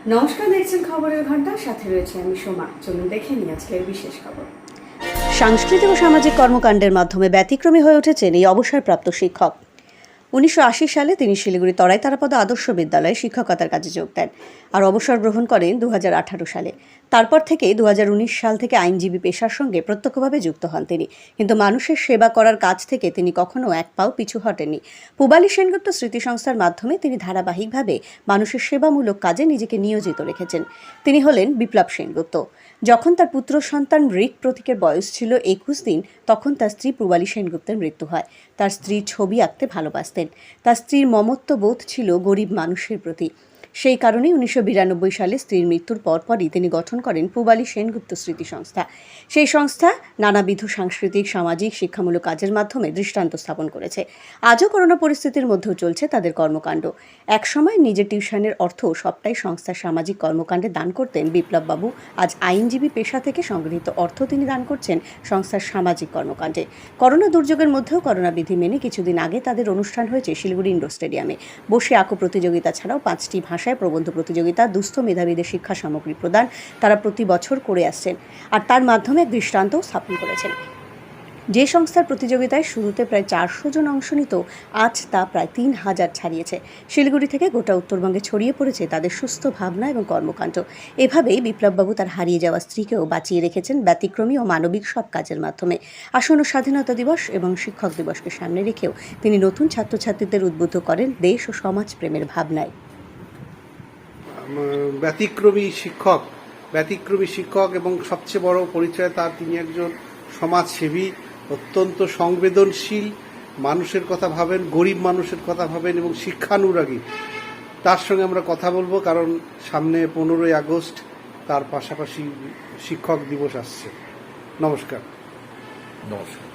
নমস্কার, দেখছেন খবরের ঘন্টা, সাথে রয়েছে আমি সোমা। চলুন দেখে নিই আজকের বিশেষ খবর। সাংস্কৃতিক ও সামাজিক কর্মকাণ্ডের মাধ্যমে ব্যতিক্রমী হয়ে উঠেছেন এই অবসরপ্রাপ্ত শিক্ষক। 1980 সালে তিনি শিলিগুড়ি তরাই তারাপদ আদর্শ বিদ্যালয়ে শিক্ষকতার কাজে যোগ দেন আর অবসর গ্রহণ করেন 2018 সালে। তারপর থেকে 2019 সাল থেকে আইনজীবী পেশার সঙ্গে প্রত্যক্ষভাবে যুক্ত হন তিনি, কিন্তু মানুষের সেবা করার কাজ থেকে তিনি কখনো এক পাও পিছু হটেননি। পূবালী সেনগুপ্ত স্মৃতি সংস্থার মাধ্যমে তিনি ধারাবাহিকভাবে মানুষের সেবামূলক কাজে নিজেকে নিয়োজিত রেখেছেন। তিনি হলেন বিপ্লব সেনগুপ্ত। যখন তার পুত্র সন্তান ঋক প্রতীকের বয়স ছিল 21 দিন, তখন তার স্ত্রী পূবালী সেনগুপ্তের মৃত্যু হয়। তার স্ত্রী ছবি আঁকতে ভালোবাসতেন। তার স্ত্রীর মমত্ববোধ ছিল গরিব মানুষের প্রতি। সেই কারণেই 1992 সালে স্ত্রীর মৃত্যুর পরপরই তিনি গঠন করেন পূবালী সেনগুপ্ত স্মৃতি সংস্থা। সেই সংস্থা নানাবিধ সাংস্কৃতিক, সামাজিক, শিক্ষামূলক কাজের মাধ্যমে দৃষ্টান্ত স্থাপন করেছে। আজও করোনা পরিস্থিতির মধ্যেও চলছে তাদের কর্মকাণ্ড। একসময় নিজের টিউশনের অর্থ সবটাই সংস্থার সামাজিক কর্মকাণ্ডে দান করতেন বিপ্লববাবু। আজ আইনজীবী পেশা থেকে সংগৃহীত অর্থ তিনি দান করছেন সংস্থার সামাজিক কর্মকাণ্ডে। করোনা দুর্যোগের মধ্যেও করোনা বিধি মেনে কিছুদিন আগে তাদের অনুষ্ঠান হয়েছে শিলিগুড়ি ইন্ডোর স্টেডিয়ামে। বসে আঁকো প্রতিযোগিতা ছাড়াও 5টি ভাষায় প্রবন্ধ প্রতিযোগিতা, দুস্থ মেধাবীদের শিক্ষা সামগ্রী প্রদান তারা প্রতি বছর করে আসছেন আর তার মাধ্যমে এক দৃষ্টান্তও স্থাপন করেছেন। যে সংস্থার প্রতিযোগিতায় শুরুতে প্রায় 400 জন অংশ নিত, আজ তা প্রায় 3000 ছাড়িয়েছে। শিলিগুড়ি থেকে গোটা উত্তরবঙ্গে ছড়িয়ে পড়েছে তাদের সুস্থ ভাবনা এবং কর্মকাণ্ড। এভাবেই বিপ্লববাবু তার হারিয়ে যাওয়া স্ত্রীকেও বাঁচিয়ে রেখেছেন ব্যতিক্রমী ও মানবিক সব কাজের মাধ্যমে। আসন্ন স্বাধীনতা দিবস এবং শিক্ষক দিবসকে সামনে রেখেও তিনি নতুন ছাত্রছাত্রীদের উদ্বুদ্ধ করেন দেশ ও সমাজ প্রেমের ভাবনায়। ব্যতিক্রমী শিক্ষক এবং সবচেয়ে বড় পরিচয় তার, তিনি একজন সমাজসেবী, অত্যন্ত সংবেদনশীল, মানুষের কথা ভাবেন, গরিব মানুষের কথা ভাবেন এবং শিক্ষানুরাগী। তার সঙ্গে আমরা কথা বলবো, কারণ সামনে 15ই আগস্ট, তার পাশাপাশি শিক্ষক দিবস আসছে। নমস্কার। নমস্কার।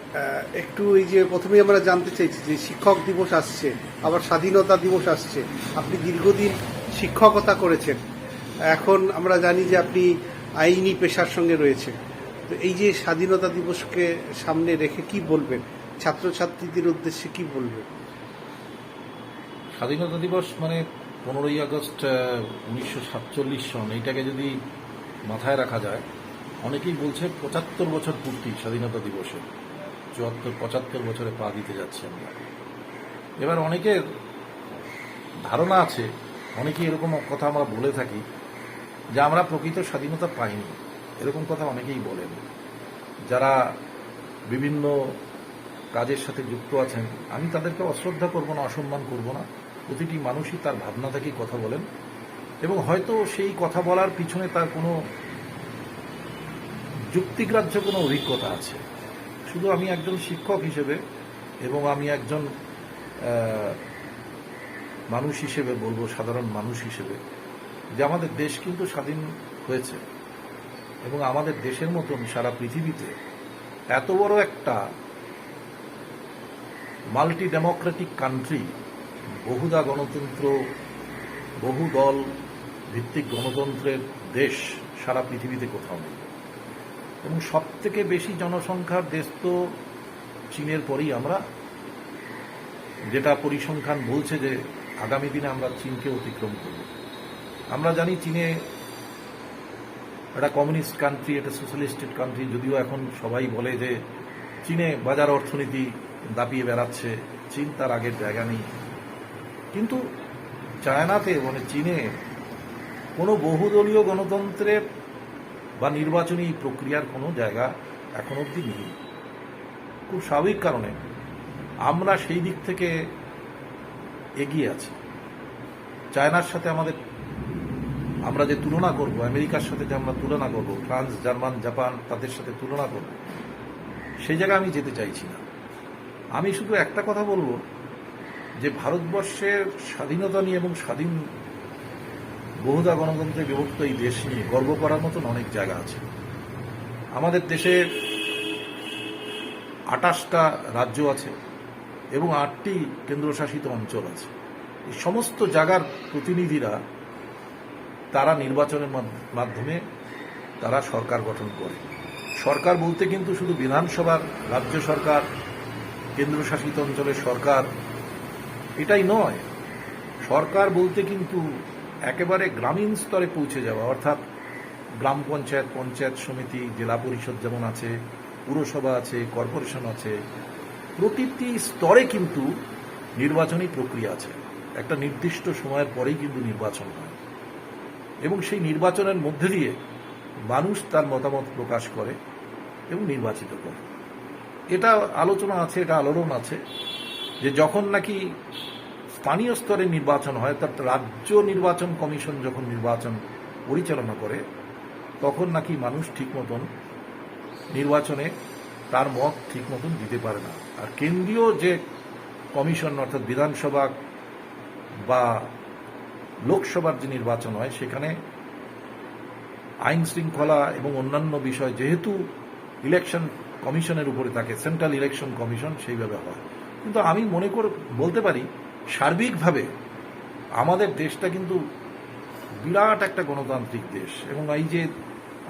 একটু এই যে প্রথমেই আমরা জানতে চাইছি যে শিক্ষক দিবস আসছে, আবার স্বাধীনতা দিবস আসছে, আপনি দীর্ঘদিন শিক্ষকতা করেছেন, এখন আমরা জানি যে আপনি আইনি পেশার সঙ্গে রয়েছেন, তো এই যে স্বাধীনতা দিবসকে সামনে রেখে কি বলবেন, ছাত্রছাত্রীদের উদ্দেশ্যে কি বলবেন? স্বাধীনতা দিবস মানে 15ই আগস্ট 1947 সন, এইটাকে যদি মাথায় রাখা যায়, অনেকেই বলছে 75 বছর পূর্তি স্বাধীনতা দিবসে, 75 বছরে পা দিতে যাচ্ছি আমরা। এবার অনেকের ধারণা আছে, অনেকেই এরকম কথা আমরা বলে থাকি যে আমরা প্রকৃত স্বাধীনতা পাইনি, এরকম কথা অনেকেই বলেন। যারা বিভিন্ন কাজের সাথে যুক্ত আছেন, আমি তাদেরকে অশ্রদ্ধা করব না, অসম্মান করব না। প্রতিটি মানুষই তার ভাবনা থেকেই কথা বলেন এবং হয়তো সেই কথা বলার পিছনে তার কোনো যুক্তিগ্রাহ্য কোনো অভিজ্ঞতা আছে। শুধু আমি একজন শিক্ষক হিসেবে এবং আমি একজন মানুষ হিসেবে বলবো, সাধারণ মানুষ হিসেবে, যে আমাদের দেশ কিন্তু স্বাধীন হয়েছে এবং আমাদের দেশের মতন সারা পৃথিবীতে এত বড় একটা মাল্টি ডেমোক্রেটিক কান্ট্রি, বহুদা গণতন্ত্র, বহু দল ভিত্তিক গণতন্ত্রের দেশ সারা পৃথিবীতে কোথাও নেই। এবং সব থেকে বেশি জনসংখ্যার দেশ তো চীনের পরেই আমরা, যেটা পরিসংখ্যান বলছে যে আগামী দিনে আমরা চীনকে অতিক্রম করব। আমরা জানি চীনে একটা কমিউনিস্ট কান্ট্রি, একটা সোশ্যালিস্টেড কান্ট্রি, যদিও এখন সবাই বলে যে চীনে বাজার অর্থনীতি দাপিয়ে বেড়াচ্ছে, চীন তার আগের জায়গা নেই। কিন্তু চায়নাতে মানে চীনে কোনো বহুদলীয় গণতন্ত্রের বা নির্বাচনী প্রক্রিয়ার কোনো জায়গা এখন অবধি নেই। খুব স্বাভাবিক কারণে আমরা সেই দিক থেকে এগিয়ে আছি। চায়নার সাথে আমরা যে তুলনা করব, আমেরিকার সাথে যে আমরা তুলনা করব, ফ্রান্স, জার্মান, জাপান, তাদের সাথে তুলনা করব, সেই জায়গায় আমি যেতে চাইছি না। আমি শুধু একটা কথা বলবো যে ভারতবর্ষের স্বাধীনতা নিয়ে এবং স্বাধীন বহুদা গণতন্ত্রে বিভক্ত এই দেশ নিয়ে গর্ব করার মতন অনেক জায়গা আছে। আমাদের দেশে 28টা রাজ্য আছে এবং 8টি কেন্দ্রশাসিত অঞ্চল আছে। এই সমস্ত জায়গার প্রতিনিধিরা তারা নির্বাচনের মাধ্যমে তারা সরকার গঠন করে। সরকার বলতে কিন্তু শুধু বিধানসভার, রাজ্য সরকার, কেন্দ্রশাসিত অঞ্চলের সরকার এটাই নয়। সরকার বলতে কিন্তু একেবারে গ্রামীণ স্তরে পৌঁছে যাওয়া, অর্থাৎ গ্রাম পঞ্চায়েত, পঞ্চায়েত সমিতি, জেলা পরিষদ যেমন আছে, পুরসভা আছে, কর্পোরেশন আছে, প্রতিটি স্তরে কিন্তু নির্বাচনী প্রক্রিয়া আছে। একটা নির্দিষ্ট সময়ের পরেই কিন্তু নির্বাচন হয় এবং সেই নির্বাচনের মধ্যে দিয়ে মানুষ তার মতামত প্রকাশ করে এবং নির্বাচিত করে। এটা আলোচনা আছে, এটা আলোড়ন আছে যে যখন নাকি স্থানীয় স্তরে নির্বাচন হয়, অর্থাৎ রাজ্য নির্বাচন কমিশন যখন নির্বাচন পরিচালনা করে, তখন নাকি মানুষ ঠিক মতন নির্বাচনে তার মত ঠিক মতন দিতে পারে না। আর কেন্দ্রীয় যে কমিশন, অর্থাৎ বিধানসভা বা লোকসভার যে নির্বাচন হয়, সেখানে আইন শৃঙ্খলা এবং অন্যান্য বিষয় যেহেতু ইলেকশন কমিশনের উপরে থাকে, সেন্ট্রাল ইলেকশন কমিশন, সেইভাবে হয়। কিন্তু আমি মনে করে বলতে পারি সার্বিকভাবে আমাদের দেশটা কিন্তু বিরাট একটা গণতান্ত্রিক দেশ। এবং এই যে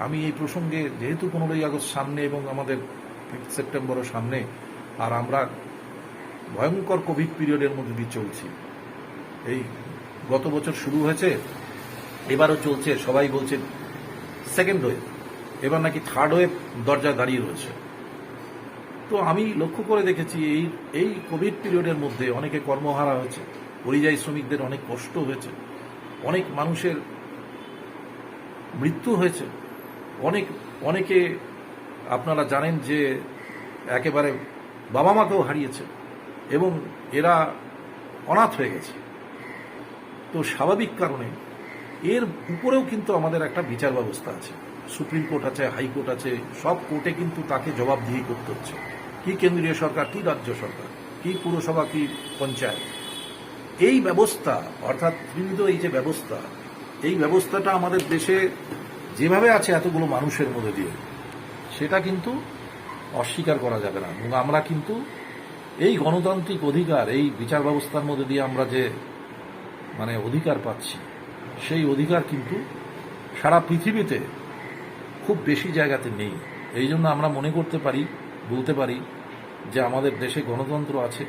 আমি এই প্রসঙ্গে, যেহেতু 15ই আগস্ট সামনে এবং আমাদের সেপ্টেম্বরও সামনে, আর আমরা ভয়ঙ্কর কোভিড পিরিয়ডের মধ্যে দিয়ে চলছি। এই গত বছর শুরু হয়েছে, এবারও চলছে, সবাই বলছে সেকেন্ড ওয়েভ, এবার নাকি থার্ড ওয়েভ দরজায় দাঁড়িয়ে রয়েছে। তো আমি লক্ষ্য করে দেখেছি এই কোভিড পিরিয়ডের মধ্যে অনেকে কর্মহারা হয়েছে, পরিযায়ী শ্রমিকদের অনেক কষ্ট হয়েছে, অনেক মানুষের মৃত্যু হয়েছে, অনেকে আপনারা জানেন যে একেবারে বাবা মাকেও হারিয়েছে এবং এরা অনাথ হয়ে গেছে। তো স্বাভাবিক কারণে এর উপরেও কিন্তু আমাদের একটা বিচার ব্যবস্থা আছে, সুপ্রিম কোর্ট আছে, হাইকোর্ট আছে, সব কোর্টে কিন্তু তাকে জবাবদিহি করতে হচ্ছে। কি কেন্দ্রীয় সরকার, কি রাজ্য সরকার, কি পুরসভা, কি পঞ্চায়েত, এই ব্যবস্থা অর্থাৎ ত্রিবিধ এই যে ব্যবস্থা, এই ব্যবস্থাটা আমাদের দেশে যেভাবে আছে এতগুলো মানুষের মধ্যে দিয়ে, সেটা কিন্তু অস্বীকার করা যাবে না। এবং আমরা কিন্তু এই গণতান্ত্রিক অধিকার, এই বিচার ব্যবস্থার মধ্যে দিয়ে আমরা যে অধিকার পাচ্ছি, সেই অধিকার কিন্তু সারা পৃথিবীতে খুব বেশি জায়গাতে নেই। এই জন্য আমরা মনে করতে পারি, বলতে পারি যে আমাদের দেশে গণতন্ত্র আছে,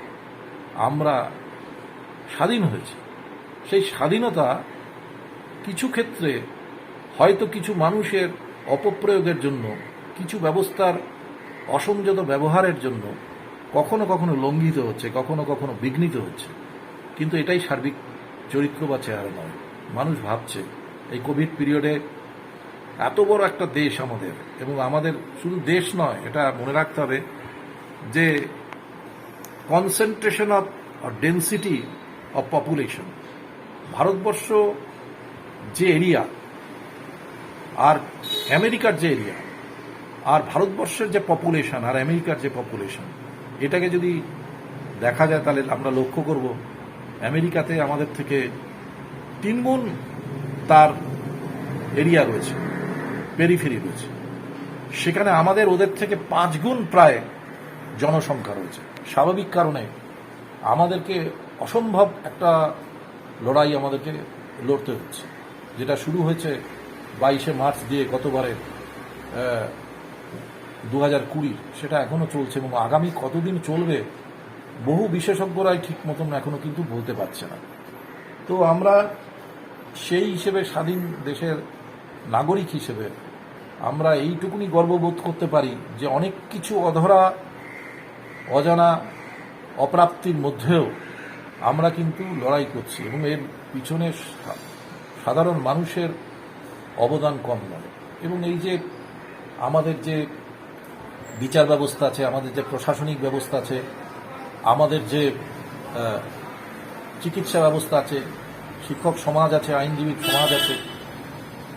আমরা স্বাধীন হয়েছি। সেই স্বাধীনতা কিছু ক্ষেত্রে হয়তো কিছু মানুষের অপপ্রয়োগের জন্য, কিছু ব্যবস্থার অসংযত ব্যবহারের জন্য কখনো কখনো লঙ্ঘিত হচ্ছে, কখনো কখনো বিঘ্নিত হচ্ছে। কিন্তু এটাই সার্বিক চরিত্র বা চেহারা নয়। মানুষ ভাবছে এই কোভিড পিরিয়ডে এত বড় একটা দেশ আমাদের, এবং আমাদের শুধু দেশ নয়, এটা মনে রাখতে হবে যে concentration of density of population, Bharatvarsha যে এরিয়া আর আমেরিকার যে এরিয়া, আর ভারতবর্ষের যে পপুলেশন আর আমেরিকার যে পপুলেশন, এটাকে যদি দেখা যায় তাহলে আমরা লক্ষ্য করব আমেরিকাতে আমাদের থেকে 3 গুণ তার এরিয়া রয়েছে, পেরিফেরি রয়েছে। সেখানে আমাদের ওদের থেকে 5 গুণ প্রায় জনসংখ্যা রয়েছে। স্বাভাবিক কারণে আমাদেরকে অসম্ভব একটা লড়াই আমাদেরকে লড়তে হচ্ছে, যেটা শুরু হয়েছে 22শে মার্চ দিয়ে গতবারে 2020, সেটা এখনো চলছে এবং আগামী কতদিন চলবে বহু বিশেষজ্ঞরাই ঠিক মতন এখনো কিন্তু বলতে পারছে না। তো আমরা সেই হিসেবে স্বাধীন দেশের নাগরিক হিসেবে আমরা এইটুকুনি গর্ববোধ করতে পারি যে অনেক কিছু অধরা, অজানা, অপ্রাপ্তির মধ্যেও আমরা কিন্তু লড়াই করছি এবং এর পিছনে সাধারণ মানুষের অবদান কম নয়। এবং এই যে আমাদের যে বিচার ব্যবস্থা আছে, আমাদের যে প্রশাসনিক ব্যবস্থা আছে, আমাদের যে চিকিৎসা ব্যবস্থা আছে, শিক্ষক সমাজ আছে, আইনজীবী সমাজ আছে,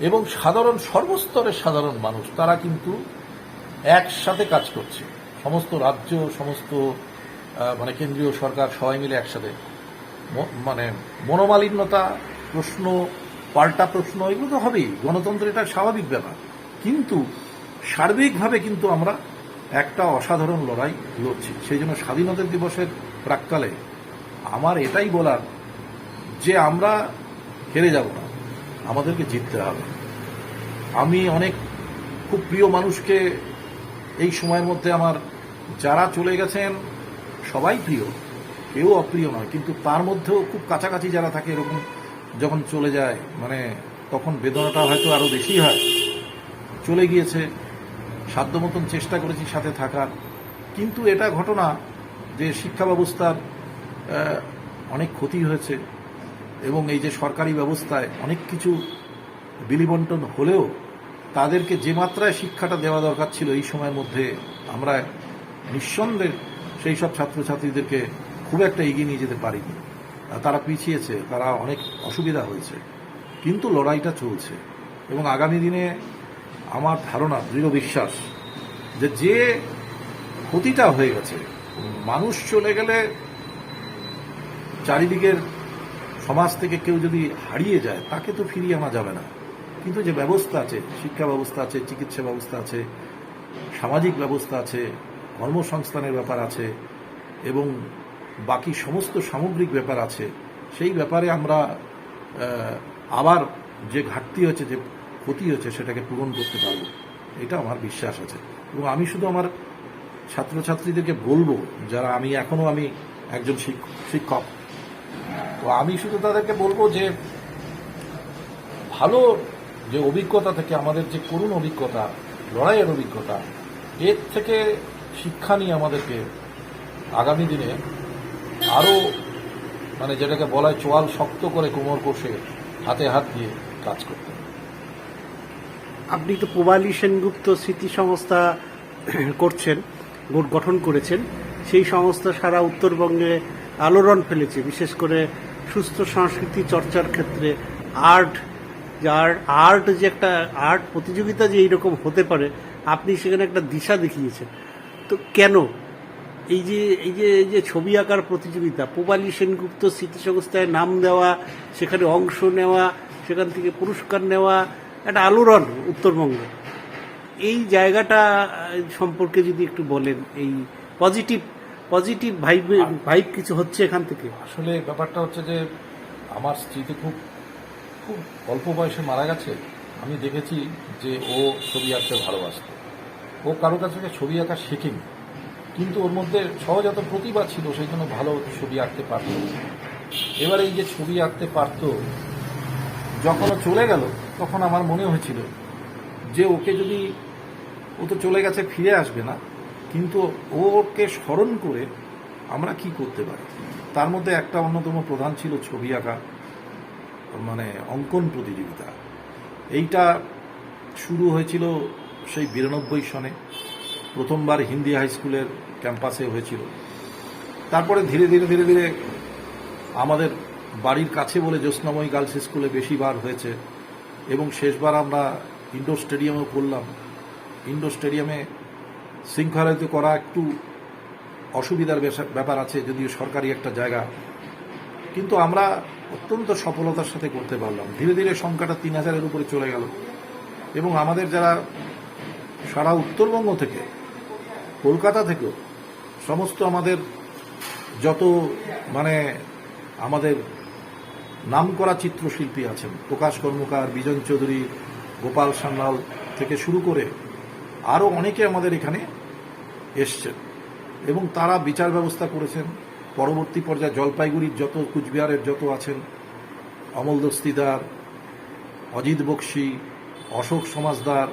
এবং সাধারণ সর্বস্তরের সাধারণ মানুষ, তারা কিন্তু একসাথে কাজ করছে। সমস্ত রাজ্য, সমস্ত কেন্দ্রীয় সরকার সবাই মিলে একসাথে। মনোমালিন্যতা, প্রশ্ন, পাল্টা প্রশ্ন, এগুলো তো হবেই, গণতন্ত্র এটা স্বাভাবিক ব্যাপার। কিন্তু সার্বিকভাবে কিন্তু আমরা একটা অসাধারণ লড়াই লড়ছি। সেই জন্য স্বাধীনতা দিবসের প্রাক্কালে আমার এটাই বলার যে আমরা হেরে যাব না, আমাদেরকে জিততে হবে। আমি অনেক খুব প্রিয় মানুষকে এই সময়ের মধ্যে, আমার যারা চলে গেছেন সবাই প্রিয়, কেউ অপ্রিয় নয়, কিন্তু তার মধ্যেও খুব কাছাকাছি যারা থাকে, এরকম যখন চলে যায় মানে তখন বেদনাটা হয়তো আরো বেশি হয়। চলে গিয়েছে, সাধ্য মতন চেষ্টা করেছি সাথে থাকার, কিন্তু এটা ঘটনা যে শিক্ষা ব্যবস্থার অনেক ক্ষতি হয়েছে এবং এই যে সরকারি ব্যবস্থায় অনেক কিছু বিলিবন্টন হলেও তাদেরকে যে মাত্রায় শিক্ষাটা দেওয়া দরকার ছিল এই সময়ের মধ্যে আমরা নিঃসন্দেহে সেই সব ছাত্রছাত্রীদেরকে খুব একটা এগিয়ে নিয়ে যেতে পারিনি। তারা পিছিয়েছে, তারা অনেক অসুবিধা হয়েছে, কিন্তু লড়াইটা চলছে এবং আগামী দিনে আমার ধারণা, দৃঢ় বিশ্বাস যে ক্ষতিটা হয়ে গেছে, মানুষ চলে গেলে চারিদিকের সমাজ থেকে কেউ যদি হারিয়ে যায় তাকে তো ফিরিয়ে আনা যাবে না, কিন্তু যে ব্যবস্থা আছে, শিক্ষা ব্যবস্থা আছে, চিকিৎসা ব্যবস্থা আছে, সামাজিক ব্যবস্থা আছে, কর্মসংস্থানের ব্যাপার আছে এবং বাকি সমস্ত সামগ্রিক ব্যাপার আছে, সেই ব্যাপারে আমরা আবার যে ঘাটতি হয়েছে, যে ক্ষতি হয়েছে সেটাকে পূরণ করতে পারব, এটা আমার বিশ্বাস আছে। এবং আমি শুধু আমার ছাত্রছাত্রীদেরকে বলবো, যারা আমি একজন শিক্ষক, তো আমি শুধু তাদেরকে বলবো যে ভালো যে অভিজ্ঞতা থেকে, আমাদের যে করুণ অভিজ্ঞতা, লড়াইয়ের অভিজ্ঞতা, এর থেকে শিক্ষা নিয়ে আমাদেরকে আগামী দিনে আরও মানে যেটাকে বলা হয় চোয়াল শক্ত করে কোমর কষে হাতে হাত দিয়ে কাজ করতে হবে। আপনি তো পূবালী সেনগুপ্ত স্মৃতি সংস্থা করছেন, গঠন করেছেন। সেই সংস্থা সারা উত্তরবঙ্গে আলোড়ন ফেলেছে, বিশেষ করে সুস্থ সংস্কৃতি চর্চার ক্ষেত্রে। আর্ট যে একটা আর্ট প্রতিযোগিতা যে এইরকম হতে পারে, আপনি সেখানে একটা দিশা দেখিয়েছেন। তো কেন এই যে ছবি আঁকার প্রতিযোগিতা, পূবালী সেনগুপ্ত স্মৃতি সংস্থায় নাম দেওয়া, সেখানে অংশ নেওয়া, সেখান থেকে পুরস্কার নেওয়া, একটা আলোড়ন উত্তরবঙ্গে, এই জায়গাটা সম্পর্কে যদি একটু বলেন। এই পজিটিভ ভাইব কিছু হচ্ছে এখান থেকে? আসলে ব্যাপারটা হচ্ছে যে আমার স্ত্রীতে খুব অল্প বয়সে মারা গেছে। আমি দেখেছি যে ও ছবি আঁকতে ভালোবাসত। ও কারো কাছ থেকে ছবি আঁকা শেখেনি, কিন্তু ওর মধ্যে সহজাত প্রতিভা ছিল, সেই জন্য ভালো ছবি আঁকতে পারত। এবার এই যে ছবি আঁকতে পারত, যখন ও চলে গেল তখন আমার মনে হয়েছিল যে ওকে যদি, ও তো চলে গেছে, ফিরে আসবে না, কিন্তু ওকে স্মরণ করে আমরা কি করতে পারি। তার মধ্যে একটা অন্যতম প্রধান ছিল ছবি আঁকা, মানে অঙ্কন প্রতিযোগিতা। এইটা শুরু হয়েছিল সেই 92 সনে, প্রথমবার হিন্দি হাই স্কুলের ক্যাম্পাসে হয়েছিল। তারপরে ধীরে ধীরে আমাদের বাড়ির কাছে বলে জ্যোৎস্নাময়ী গার্লস স্কুলে বেশিবার হয়েছে এবং শেষবার আমরা ইনডোর স্টেডিয়ামেও করলাম। ইনডোর স্টেডিয়ামে শৃঙ্খলায়িত করা একটু অসুবিধার ব্যাপার আছে, যদিও সরকারি একটা জায়গা, কিন্তু আমরা অত্যন্ত সফলতার সাথে করতে পারলাম। ধীরে ধীরে সংখ্যাটা 3000-এর উপরে চলে গেল এবং আমাদের যারা সারা উত্তরবঙ্গ থেকে, কলকাতা থেকেও সমস্ত আমাদের যত মানে আমাদের নামকরা চিত্রশিল্পী আছেন, প্রকাশ কর্মকার, বিজন চৌধুরী, গোপাল সান্যাল থেকে শুরু করে আরও অনেকে আমাদের এখানে এসছেন এবং তারা বিচার ব্যবস্থা করেছেন। পরবর্তী পর্যায়ে জলপাইগুড়ির যত, কুচবিহারের যত আছেন, অমল দস্তিদার, অজিত বক্সি, অশোক সমাজদার,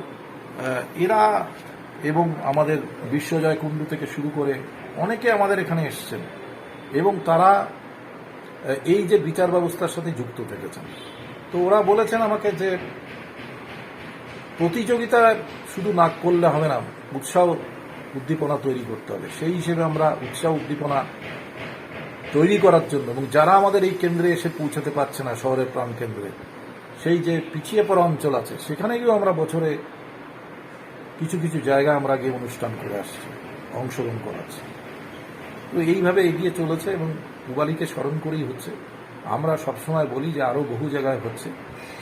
এরা এবং আমাদের বিশ্বজয় কুণ্ডু থেকে শুরু করে অনেকে আমাদের এখানে এসছেন এবং তারা এই যে বিচার ব্যবস্থার সাথে যুক্ত থেকেছেন। তো ওরা বলেছেন আমাকে যে প্রতিযোগিতা শুধু না করলে হবে না, উৎসাহ উদ্দীপনা তৈরি করতে হবে। সেই হিসেবে আমরা উৎসাহ উদ্দীপনা তৈরি করার জন্য, এবং যারা আমাদের এই কেন্দ্রে এসে পৌঁছাতে পারছে না, শহরের প্রাণ কেন্দ্রে, সেই যে পিছিয়ে পড়া অঞ্চল আছে, সেখানে গিয়েও আমরা বছরে কিছু জায়গায় আমরা গিয়ে অনুষ্ঠান করে আসছি, অংশগ্রহণ করাচ্ছি। তো এইভাবে এগিয়ে চলেছে এবং পূবালীকে স্মরণ করেই হচ্ছে। আমরা সবসময় বলি যে আরও বহু জায়গায় হচ্ছে,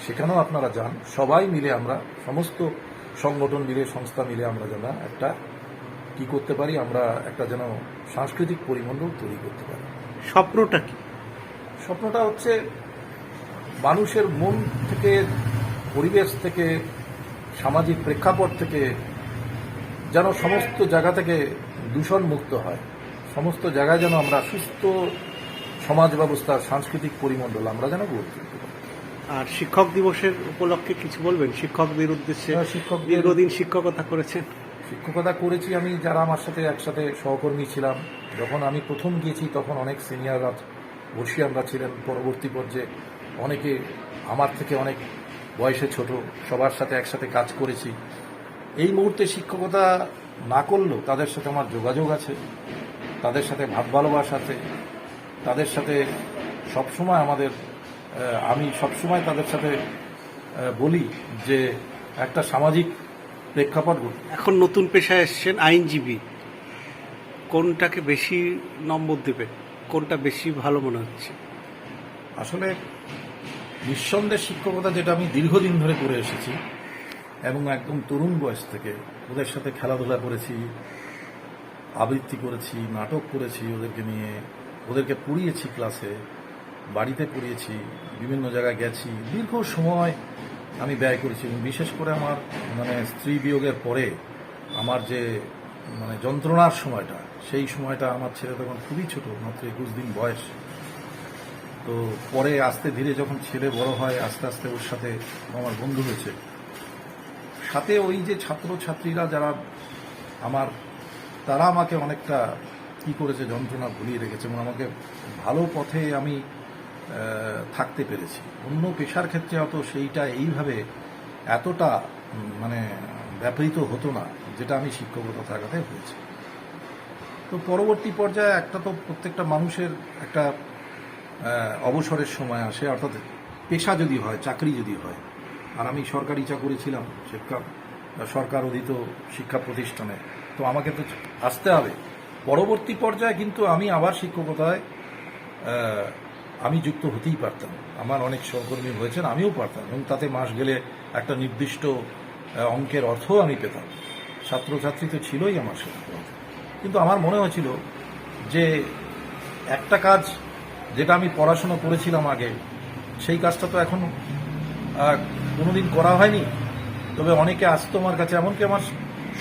সেখানেও আপনারা যান। সবাই মিলে আমরা, সমস্ত সংগঠন মিলে, সংস্থা মিলে আমরা যেন একটা কি করতে পারি, আমরা একটা যেন সাংস্কৃতিক পরিমণ্ডল তৈরি করতে পারি। স্বপ্নটা কি? স্বপ্নটা হচ্ছে মানুষের মন থেকে, পরিবেশ থেকে, সামাজিক প্রেক্ষাপট থেকে যেন সমস্ত জায়গা থেকে দূষণ মুক্ত হয়, সমস্ত জায়গায় যেন আমরা সুস্থ সমাজ ব্যবস্থার সাংস্কৃতিক পরিমণ্ডল আমরা যেন গড়ে তুলতে পারি। আর শিক্ষক দিবসের উপলক্ষে কিছু বলবেন শিক্ষকদের উদ্দেশ্যে? শিক্ষকদের দীর্ঘদিন শিক্ষকতা করেছেন। শিক্ষকতা করেছি আমি, যারা আমার সাথে একসাথে সহকর্মী ছিলাম। যখন আমি প্রথম গিয়েছি তখন অনেক সিনিয়ররা বর্ষিয়ানরা ছিলেন। পরবর্তী পর্যায়ে অনেকে আমার থেকে অনেক বয়সে ছোট, সবার সাথে একসাথে কাজ করেছি। এই মুহূর্তে শিক্ষকতা না করলেও তাদের সাথে আমার যোগাযোগ আছে, তাদের সাথে ভাব ভালোবাসা আছে, তাদের সাথে সবসময় আমি সবসময় তাদের সাথে বলি যে একটা সামাজিক প্রেক্ষাপট গড়ি। এখন নতুন পেশায় এসছেন, আইনজীবী। কোনটাকে বেশি নম্বর দেবে, কোনটা বেশি ভালো মনে হচ্ছে? আসলে নিঃসন্দেহে শিক্ষকতা, যেটা আমি দীর্ঘদিন ধরে করে এসেছি এবং একদম তরুণ বয়স থেকে ওদের সাথে খেলাধুলা করেছি, আবৃত্তি করেছি, নাটক করেছি, ওদেরকে নিয়ে ওদেরকে পড়িয়েছি, ক্লাসে বাড়িতে পড়িয়েছি, বিভিন্ন জায়গায় গেছি, দীর্ঘ সময় আমি ব্যয় করেছি। এবং বিশেষ করে আমার স্ত্রী বিয়োগের পরে আমার যে যন্ত্রণার সময়টা, সেই সময়টা আমার ছেলে তখন খুবই ছোট, মাত্র 21 দিন বয়স। তো পরে আস্তে ধীরে যখন ছেলে বড় হয়, আস্তে আস্তে ওর সাথে আমার বন্ধু হয়েছে। সাথে ওই যে ছাত্রছাত্রীরা যারা তারা আমাকে অনেকটা কি করেছে, যন্ত্রণা ভুলিয়ে রেখেছে এবং আমাকে ভালো পথে আমি থাকতে পেরেছি। অন্য পেশার ক্ষেত্রে হয়তো সেইটা এইভাবে এতটা ব্যবহৃত হতো না, যেটা আমি শিক্ষকতা থাকাতে হয়েছে। তো পরবর্তী পর্যায়ে একটা তো প্রত্যেকটা মানুষের একটা অবসরের সময় আসে, অর্থাৎ পেশা যদি হয়, চাকরি যদি হয়। আর আমি সরকারি চাকরি ছিলাম, সরকার অধীত শিক্ষা প্রতিষ্ঠানে, তো আমাকে তো আসতে হবে। পরবর্তী পর্যায়ে কিন্তু আমি আবার শিক্ষকতায় আমি যুক্ত হতেই পারতাম। আমার অনেক সহকর্মী হয়েছেন, আমিও পারতাম, এবং তাতে মাস গেলে একটা নির্দিষ্ট অঙ্কের অর্থও আমি পেতাম। ছাত্রছাত্রী তো ছিলই আমার সাথে, কিন্তু আমার মনে হয়েছিল যে একটা কাজ যেটা আমি পড়াশোনা করেছিলাম আগে, সেই কাজটা তো এখন কোনোদিন করা হয়নি। তবে অনেকে আসতো আমার কাছে, এমনকি আমার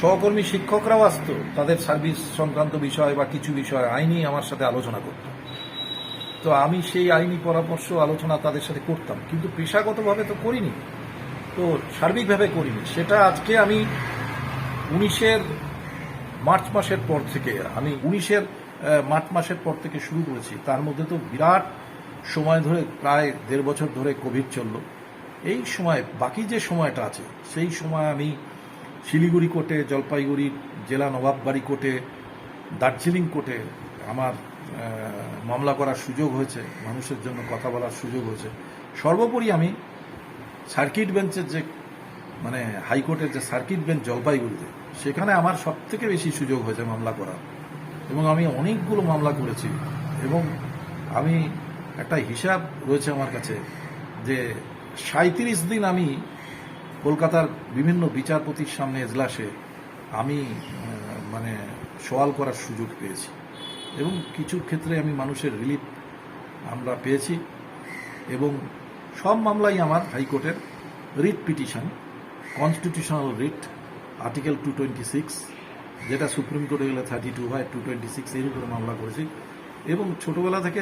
সহকর্মী শিক্ষকরাও আসতো, তাদের সার্ভিস সংক্রান্ত বিষয় বা কিছু বিষয় আইনি আমার সাথে আলোচনা করত। তো আমি সেই আইনি পরামর্শ আলোচনা তাদের সাথে করতাম, কিন্তু পেশাগতভাবে তো করিনি, তো সার্বিকভাবে করিনি। সেটা আজকে আমি 19-এর মার্চ মাসের পর থেকে শুরু করেছি। তার মধ্যে তো বিরাট সময় ধরে, প্রায় 1.5 বছর ধরে কোভিড চলল। এই সময় বাকি যে সময়টা আছে, সেই সময় আমি শিলিগুড়ি কোর্টে, জলপাইগুড়ি জেলা নবাববাড়ি কোর্টে, দার্জিলিং কোর্টে আমার মামলা করার সুযোগ হয়েছে, মানুষের জন্য কথা বলার সুযোগ হয়েছে। সর্বোপরি আমি সার্কিট বেঞ্চের যে হাইকোর্টের যে সার্কিট বেঞ্চ জলপাইগুড়িতে, সেখানে আমার সবথেকে বেশি সুযোগ হয়েছে মামলা করার, এবং আমি অনেকগুলো মামলা করেছি। এবং আমি একটা হিসাব রয়েছে আমার কাছে যে 37 দিন আমি কলকাতার বিভিন্ন বিচারপতির সামনে এজলাসে আমি সওয়াল করার সুযোগ পেয়েছি, এবং কিছু ক্ষেত্রে আমি মানুষের রিলিফ আমরা পেয়েছি। এবং সব মামলাই আমার হাইকোর্টের writ petition, constitutional writ, article 226, যেটা সুপ্রিম কোর্টে গেলে 32 হয়, 226 এর উপরে মামলা করেছি। এবং ছোটবেলা থেকে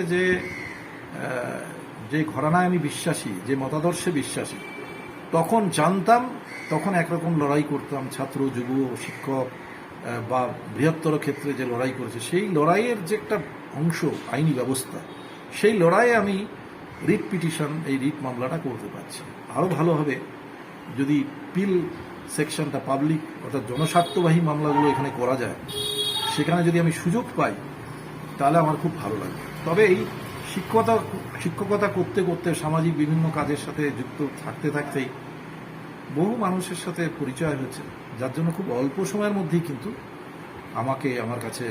যে ঘরানায় আমি বিশ্বাসী, যে মতাদর্শে বিশ্বাসী, তখন জানতাম, তখন একরকম লড়াই করতাম। ছাত্র, যুব, শিক্ষক বা বৃহত্তর ক্ষেত্রে যে লড়াই করেছে, সেই লড়াইয়ের যে একটা অংশ আইনি ব্যবস্থা, সেই লড়াইয়ে আমি রিট পিটিশন, এই রিট মামলাটা করতে পারছি। আরও ভালো হবে যদি পিল সেকশনটা, পাবলিক অর্থাৎ জনস্বার্থবাহী মামলাগুলো এখানে করা যায়, সেখানে যদি আমি সুযোগ পাই, তাহলে আমার খুব ভালো লাগবে। তবে এই শিক্ষকতা করতে করতে সামাজিক বিভিন্ন কাজের সাথে যুক্ত থাকতে থাকতেই বহু মানুষের সাথে পরিচয় হয়েছে, যার জন্য খুব অল্প সময়ের মধ্যেই কিন্তু আমার কাছে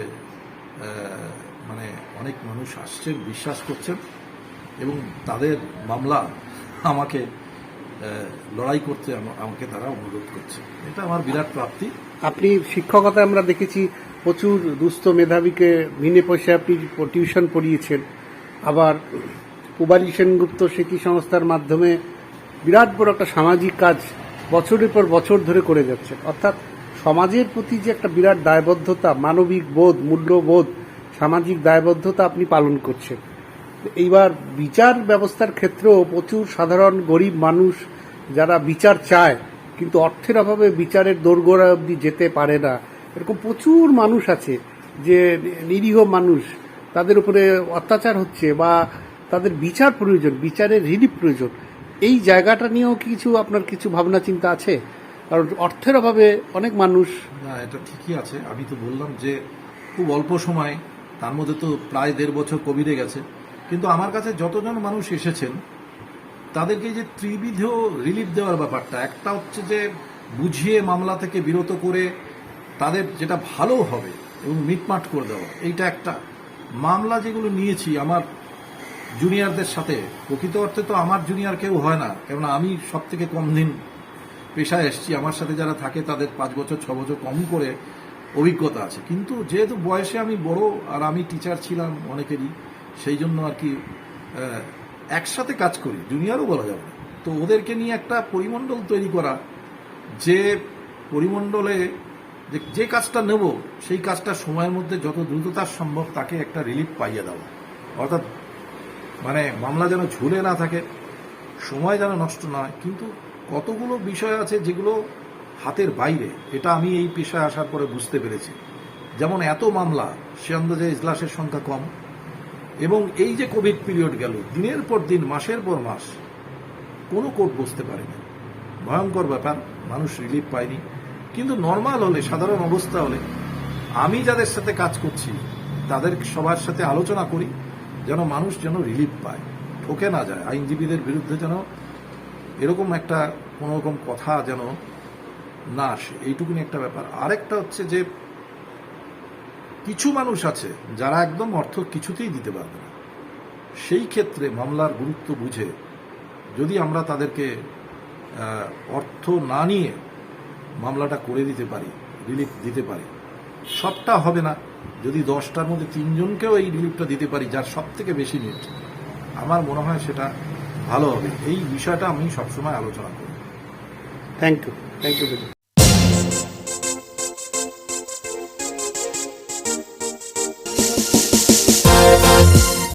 অনেক মানুষ আসছেন, বিশ্বাস করছেন, এবং তাদের মামলা আমাকে লড়াই করতে আমাকে তারা অনুরোধ করছে। এটা আমার বিরাট প্রাপ্তি। আপনি শিক্ষকতা আমরা দেখেছি, প্রচুর দুস্থ মেধাবীকে বিনে পয়সায় আপনি টিউশন পড়িয়েছেন। আবার পূবালী সেনগুপ্ত স্মৃতি সংস্থার মাধ্যমে বিরাট বড় একটা সামাজিক কাজ বছরের পর বছর ধরে করে যাচ্ছেন। অর্থাৎ সমাজের প্রতি যে একটা বিরাট দায়বদ্ধতা, মানবিক বোধ, মূল্যবোধ, সামাজিক দায়বদ্ধতা আপনি পালন করছেন। এইবার বিচার ব্যবস্থার ক্ষেত্রেও প্রচুর সাধারণ গরিব মানুষ যারা বিচার চায় কিন্তু অর্থের অভাবে বিচারের দোরগোড়া অবধি যেতে পারে না, এরকম প্রচুর মানুষ আছে যে নিরীহ মানুষ, তাদের উপরে অত্যাচার হচ্ছে বা তাদের বিচার প্রয়োজন, বিচারের রিলিফ প্রয়োজন। এই জায়গাটা নিয়েও আপনার কিছু ভাবনা চিন্তা আছে? কারণ অর্থের অভাবে অনেক মানুষ। না, এটা ঠিকই আছে। আমি তো বললাম যে খুব অল্প সময়, তার মধ্যে তো প্রায় 1.5 বছর কোভিডে গেছে, কিন্তু আমার কাছে যতজন মানুষ এসেছেন তাদেরকে যে ত্রিবিধ রিলিফ দেওয়ার ব্যাপারটা, একটা হচ্ছে যে বুঝিয়ে মামলা থেকে বিরত করে তাদের যেটা ভালো হবে এবং মিটমাট করে দেওয়া, এইটা একটা। মামলা যেগুলো নিয়েছি আমার জুনিয়রদের সাথে, প্রকৃত অর্থে তো আমার জুনিয়র কেউ হয় না, কেননা আমি সব থেকে কম দিন পেশায় এসেছি। আমার সাথে যারা থাকে তাদের 5 বছর 6 বছর কম করে অভিজ্ঞতা আছে, কিন্তু যেহেতু বয়সে আমি বড় আর আমি টিচার ছিলাম অনেকেরই, সেই জন্য আর কি একসাথে কাজ করি, জুনিয়রও বলা যাবে না। তো ওদেরকে নিয়ে একটা পরিমণ্ডল তৈরি করা, যে পরিমণ্ডলে যে কাজটা নেব সেই কাজটা সময়ের মধ্যে যত দ্রুততার সম্ভব তাকে একটা রিলিফ পাইয়ে দেওয়া, অর্থাৎ মানে মামলা যেন ঝুলে না থাকে, সময় যেন নষ্ট না হয়। কিন্তু কতগুলো বিষয় আছে যেগুলো হাতের বাইরে, এটা আমি এই পেশায় আসার পরে বুঝতে পেরেছি। যেমন এত মামলা, সে আন্দাজে ইজলাসের সংখ্যা কম, এবং এই যে কোভিড পিরিয়ড গেল, দিনের পর দিন, মাসের পর মাস কোনো কোর্ট বসতে পারেনি, ভয়ঙ্কর ব্যাপার, মানুষ রিলিফ পায়নি। কিন্তু নর্মাল হলে, সাধারণ অবস্থা হলে, আমি যাদের সাথে কাজ করছি তাদের সবার সাথে আলোচনা করি যেন মানুষ যেন রিলিফ পায়, ঠকে না যায়, আইনজীবীদের বিরুদ্ধে যেন এরকম একটা কোনো রকম কথা যেন না আসে, এইটুকুনি একটা ব্যাপার। আরেকটা হচ্ছে যে কিছু মানুষ আছে যারা একদম অর্থ কিছুতেই দিতে পারবে না, সেই ক্ষেত্রে মামলার গুরুত্ব বুঝে যদি আমরা তাদেরকে অর্থ না নিয়ে মামলাটা করে দিতে পারি, রিলিফ দিতে পারি, সবটা হবে না, যদি 10টার মধ্যে 3 জনকেও এই রিলিফটা দিতে পারি যার সব থেকে বেশি নিট, আমার মনে হয় সেটা ভালো হবে। এই বিষয়টা আমি সবসময় আলোচনা করি। Thank you.